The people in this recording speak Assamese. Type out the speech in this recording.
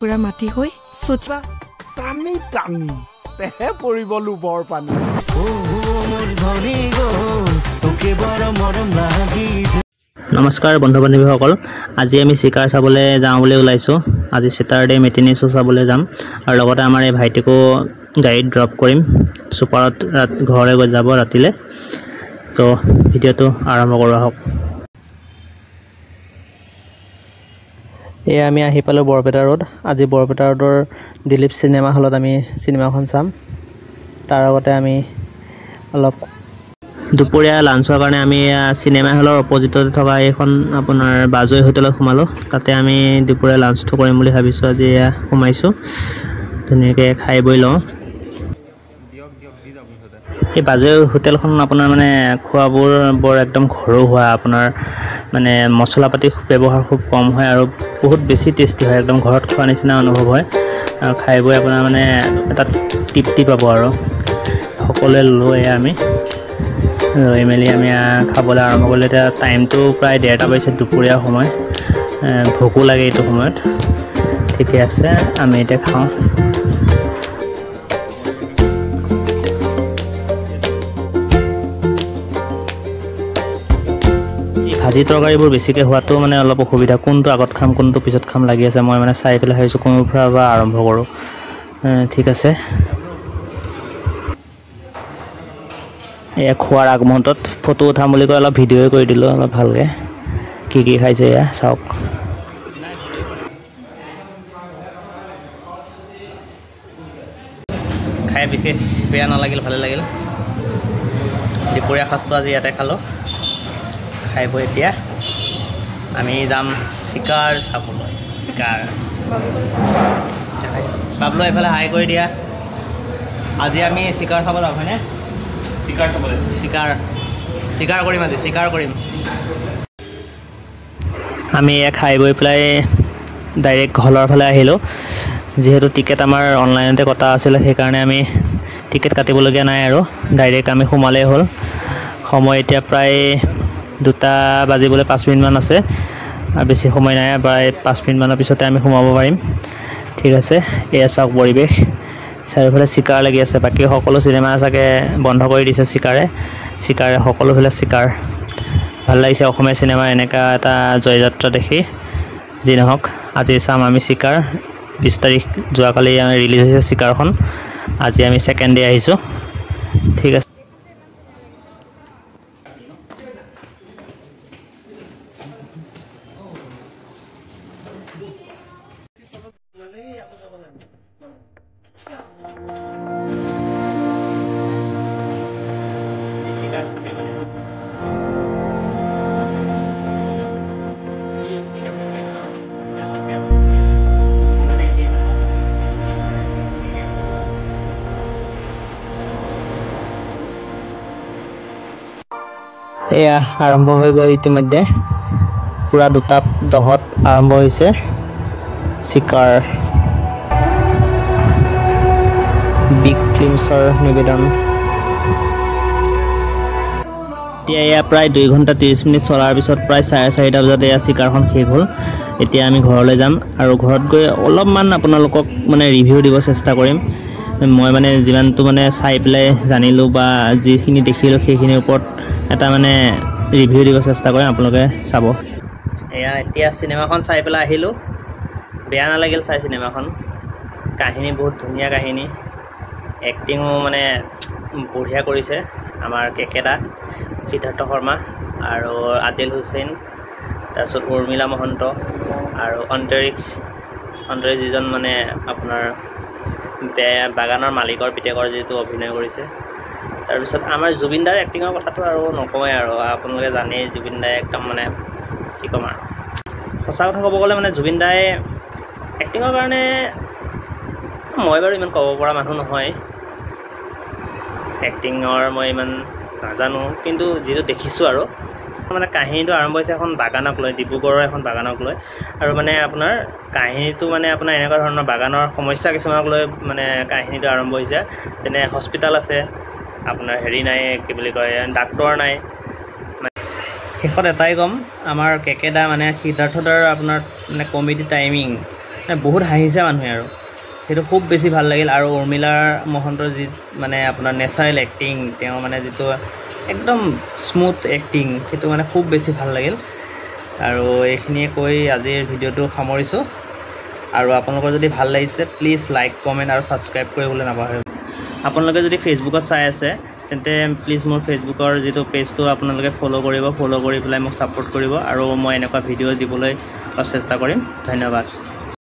পুৰা মাটি হৈ সোচা টানি টানি তেহে পৰিব লুবৰ পানী নমস্কাৰ বন্ধু বান্ধৱীসকল আজি আমি শিকাৰ চাবলৈ যাওঁ বুলি ওলাইছো আজি স্যাটাৰডে মেটিনি শো চাবলৈ যাম আৰু লগতে আমাৰ এই ভাইটিকো গাড়ীত ড্ৰপ কৰিম সুপাৰত ঘৰলৈ গৈ যাব ৰাতিলে তো ভিডিঅ'টো আৰম্ভ কৰা হওক আমি আহি পালো বৰপেটা ৰোড আজি বৰপেটা ৰোডৰ দিলীপ সিনেমা হলত আমি সিনেমাখন চাম তাৰ আগতে আমি অলপ দুপৰীয়া লাঞ্চৰ কাৰণে আমি সিনেমা হলৰ অপজিটতে থকা এখন আপোনাৰ বাজৈ হোটেলত সোমালো তাতে আমি দুপৰীয়া লাঞ্চটো কৰিম বুলি ভাবিছো আজি সোমাইছো ধুনীয়াকৈ খাই বৈ লওঁ এই বাজৈ হোটেলখন আপোনাৰ মানে খোৱাবোৰ বৰ একদম ঘৰুৱা আপোনাৰ মানে মছলা পাতি ব্যৱহাৰ খুব কম হয় আৰু বহুত বেছি টেষ্টি হয় একদম ঘৰত খোৱা নিচিনা অনুভৱ হয় আৰু খাই বৈ আপোনাৰ মানে এটা তৃপ্তি পাব আৰু সকলোৱে লৈ আমি লৈ মেলি আমি খাবলৈ আৰম্ভ কৰিলে এতিয়া টাইমটো প্ৰায় 1:30 বাজিছে দুপৰীয়া সময় ভোকো লাগে এইটো সময়ত ঠিকে আছে আমি এতিয়া খাওঁ ভাজি তৰকাৰীবোৰ বেছিকৈ হোৱাটো মানে অলপ অসুবিধা কোনটো আগত খাম কোনটো পিছত খাম লাগি আছে মই মানে চাই পেলাই ভাবিছোঁ কোনোৰ পৰা আৰম্ভ কৰোঁ ঠিক আছে এয়া খোৱাৰ আগমুহূৰ্তত ফটো উঠাম বুলি কৈ অলপ ভিডিঅ'ই কৰি দিলোঁ অলপ ভালকৈ কি খাইছে এয়া চাওক খাই বিশেষ বেয়া নালাগিল ভালে লাগিল দুপৰীয়া সাঁজটো আজি ইয়াতে খালোঁ খাই বৈ এতিয়া আমি যাম চিকাৰ চাবলৈ চিকাৰ বাবলো এইফালে হাই কৰি দিয়া আজি আমি চিকাৰ চাব যাম হয়নে চিকাৰ চাবলৈ চিকাৰ কৰিম আজি চিকাৰ কৰিম আমি খাই বৈ পেলাই ডাইৰেক্ট হলৰ ফালে আহিলোঁ যিহেতু টিকেট আমাৰ অনলাইনতে কটা আছিলে সেইকাৰণে আমি টিকেট কাটিবলগীয়া নাই আৰু ডাইৰেক্ট আমি সোমালেই হ'ল সময় এতিয়া প্ৰায় 2টা বাজিবলৈ 5 মিনিটমান আছে আৰু বেছি সময় নাই প্ৰায় 5 মিনিটমানৰ পিছতে আমি সোমাব পাৰিম ঠিক আছে এয়া চাওক পৰিৱেশ চাৰিওফালে চিকাৰ লাগি আছে বাকী সকলো চিনেমা চাগে বন্ধ কৰি দিছে চিকাৰে সকলোফালে চিকাৰ ভাল লাগিছে অসমীয়া চিনেমা এনেকুৱা এটা জয়যাত্ৰা দেখি যি নহওক আজি চাম আমি চিকাৰ 20 তাৰিখ যোৱাকালি ৰিলিজ হৈছে চিকাৰখন আজি আমি ছেকেণ্ড ডে আহিছোঁ ঠিক আছে এয়া আৰম্ভ হৈ গ'ল ইতিমধ্যে পুৰা 2:10 আৰম্ভ হৈছে চিকাৰ বিগ ফিল্মছৰ নিবেদন এতিয়া এয়া প্ৰায় 2 ঘণ্টা 30 মিনিট চলাৰ পিছত প্ৰায় 4:30 বজাত এয়া চিকাৰখন শেষ হ'ল এতিয়া আমি ঘৰলৈ যাম আৰু ঘৰত গৈ অলপমান আপোনালোকক মানে ৰিভিউ দিব চেষ্টা কৰিম মই মানে যিমানটো মানে চাই পেলাই জানিলোঁ বা যিখিনি দেখিলোঁ সেইখিনিৰ ওপৰত এটা মানে ৰিভিউ দিব চেষ্টা কৰিম আপোনালোকে চাব এয়া এতিয়া চিনেমাখন চাই পেলাই আহিলোঁ বেয়া নালাগিল চাই চিনেমাখন কাহিনী বহুত ধুনীয়া কাহিনী এক্টিঙো মানে বঢ়িয়া কৰিছে আমাৰ কেকেদা সিদ্ধাৰ্থ শৰ্মা আৰু আদিল হুছেইন তাৰপিছত উৰ্মিলা মহন্ত আৰু অন্তৰিক্স যিজন মানে আপোনাৰ বাগানৰ মালিকৰ পিতেকৰ যিটো অভিনয় কৰিছে তাৰপিছত আমাৰ জুবিন দাৰ এক্টিঙৰ কথাটো আৰু নকওঁৱেই আৰু আপোনালোকে জানেই জুবিন দাই একদম মানে কি ক'ম আৰু সঁচা কথা ক'ব গ'লে মানে জুবিন দাই এক্টিঙৰ কাৰণে মই বাৰু ইমান ক'ব পৰা মানুহ নহয় এক্টিঙৰ মই ইমান নাজানো কিন্তু যিটো দেখিছোঁ আৰু মানে কাহিনীটো আৰম্ভ হৈছে এখন বাগানক লৈ ডিব্ৰুগড়ৰ এখন বাগানক লৈ আৰু মানে আপোনাৰ কাহিনীটো মানে আপোনাৰ এনেকুৱা ধৰণৰ বাগানৰ সমস্যা কিছুমানক লৈ মানে কাহিনীটো আৰম্ভ হৈছে যেনে হস্পিটেল আছে আপোনাৰ হেৰি নাই কি বুলি কয় ডাক্তৰ নাই শেষত এটাই ক'ম আমাৰ কেকেদা মানে সিদ্ধাৰ্থদাৰ আপোনাৰ মানে কমেডি টাইমিং মানে বহুত হাঁহিছে মানুহে আৰু সেইটো খুব বেছি ভাল লাগিল। আৰু উৰ্মিলাৰ মহন্তৰ যি মানে আপোনাৰ নেচাৰেল এক্টিং, তেওঁ মানে যিটো একদম স্মুথ এক্টিং, সেইটো মানে খুব বেছি ভাল লাগিল। আৰু এইখিনিয়ে কৈ আজিৰ ভিডিঅ'টো সামৰিছোঁ। আৰু আপোনালোকৰ যদি ভাল লাগিছে প্লিজ লাইক, কমেণ্ট আৰু ছাবস্ক্ৰাইব কৰিবলৈ নাপাহৰিব। আপোনালোকে যদি ফেচবুকত চাই আছে তেন্তে প্লিজ মোৰ ফেচবুকৰ যিটো পেজটো আপোনালোকে ফ'ল' কৰিব, ফ'ল' কৰি পেলাই মোক ছাপোৰ্ট কৰিব। আৰু মই এনেকুৱা ভিডিঅ' দিবলৈ চেষ্টা কৰিম। ধন্যবাদ।